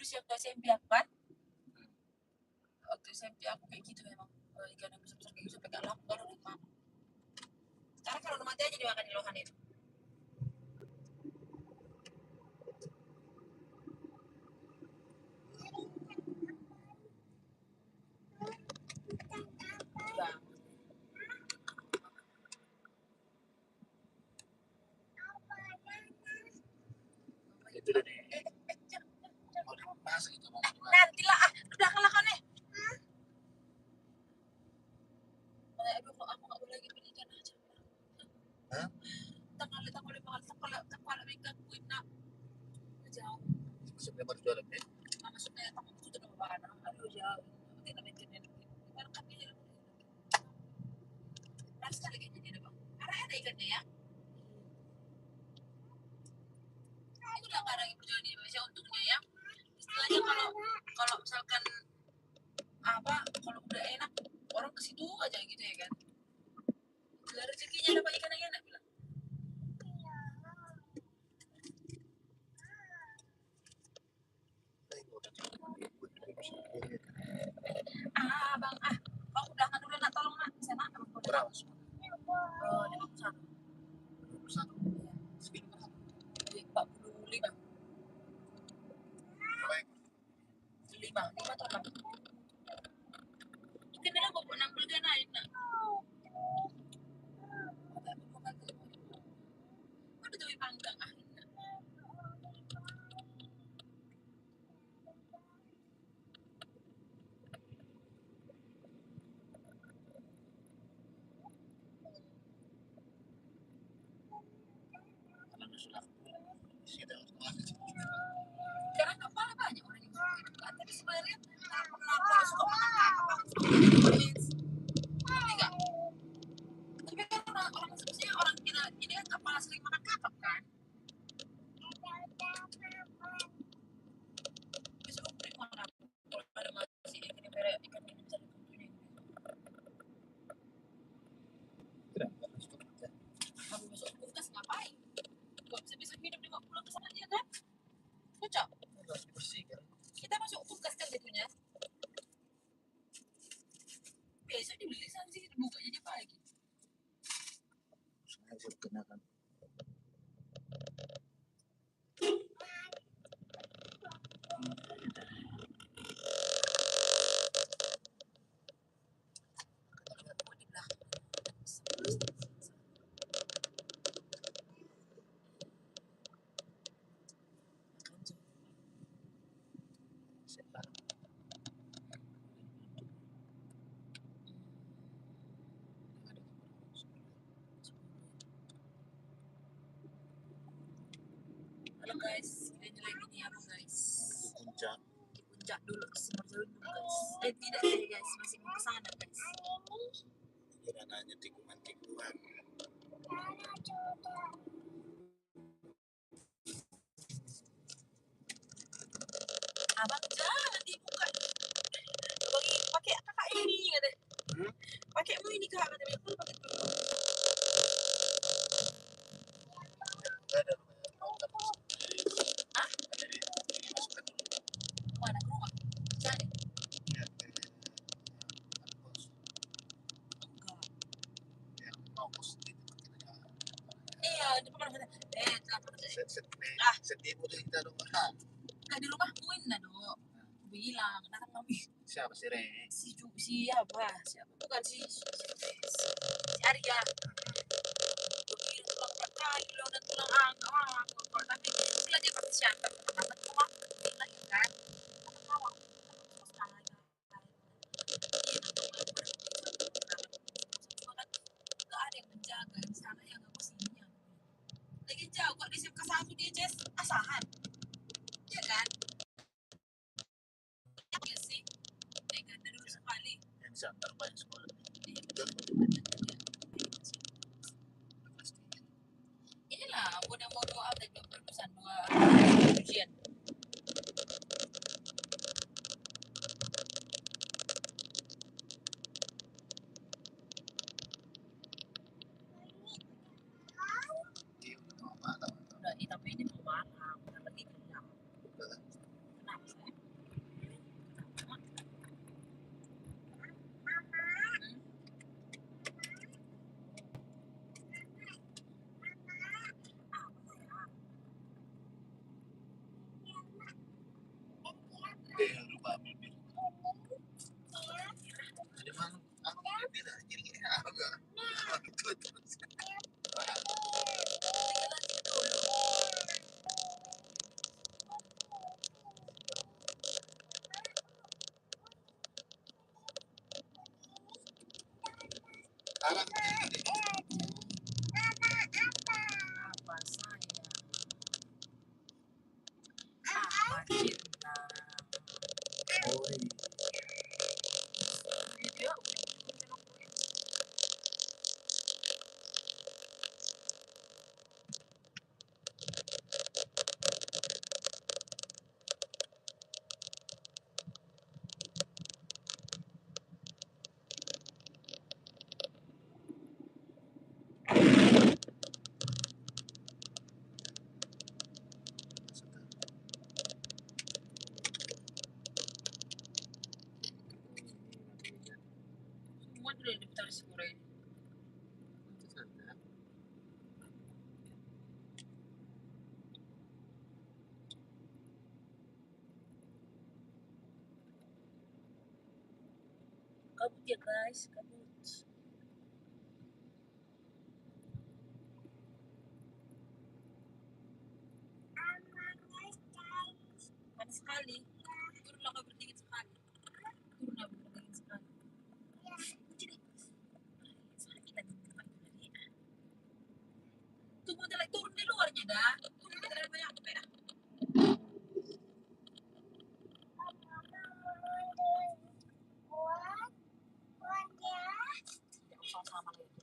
sih waktu SMP aku kan. Waktu SMP aku kayak gitu memang. Ikan yang besar-besar kayak gitu sampai gak laku baru dimakan. Sekarang kalau udah mati aja dimakan di lohan itu. Itu dari mau dimasak itu mau gimana? Nantilah udah kalah kau nih. Aduh kok aku gak boleh lagi beli ikan aja. Hah? Tak boleh mahal tak boleh ikan kuit nak. Jauh. Maksudnya baru jualan ya? Maksudnya tak itu udah bahan. Aduh jauh. Tidak maintain ikan kan dia. Rasa lagi jadi bang. Karena ada ikannya ya. Itu udah nggak ada yang berjualan di Indonesia untungnya ya. Istilahnya kalau misalkan kalau udah enak orang ke situ aja gitu ya kan. Gila rezekinya dapat ikan yang enak bilang. Bang kau udahan dulu nak tolong nak sana abang kau Berapa? 51. 51. Segini berapa? 45. 5 atau 6. Itu nila kau 60 kan naik nak. Kau udah panggang karena kepala banyak orang yang suka itu kan. Tapi sebenarnya kalau suka menangkap apa tapi kan orang sebenarnya orang kita ini kan kepala sering makan kakap kan. Besok aku beli makan kalau ada masih ikan yang merah ikan yang bisa dikunjungi. Kamu masuk kulkas ngapain? Gak bisa minum di pulang ke sana aja kan? Cocok. Harus dibersihkan. Kita masuk kulkas kan jatuhnya. Besok dibeli sana sih bukanya dia pagi. Sengaja kenakan. Halo guys, kita lagi di apa guys? Di puncak. Di puncak dulu ke Simalungun guys. Tidak deh guys, masih mau ke sana guys. Kira nanya tikungan-tikungan. Abang jangan dibuka. Abang ini pakai kakak ini kata. Pakaimu ini kak kata dia. Pakai Enggak ada. Hah? Mana ke rumah? Cari. Ya, Enggak. mau pos di tempat kita. Iya, di mana kata. Set ibu tuh kita dong. Ah, Enggak di rumahmu ini nah dok. Bilang, datang mami. siapa sih Re? Siapa? Bukan si Arya. Tulang kaki lo dan tulang angka tapi sila dia pasti siapa karena cuma bilang ya kan kalau nggak ada yang menjaga di sana yang nggak pastinya lagi jauh kok di SMK 1 dia Jess asahan ya kan ya sih dengan dulu sekali Yang diantar banyak sekolah. inilah udah mau doa dan belum berurusan dua ujian udah tapi ini mau malam lupa bibir. Jadi mana? Aku bibir jadi agak itu terus. Sekarang jadi Apa saya? Apa cinta? oh Video. Semua sudah daftar sore. Kabut ya guys, kabut. Panas sekali. Turunlah kabut dingin sekali. Turunlah kabut dingin sekali. Jadi sakit lagi tempat tadi. Tunggu lagi turun di luarnya dah. Turun di dalam banyak apa ya? Tidak usah sama lagi.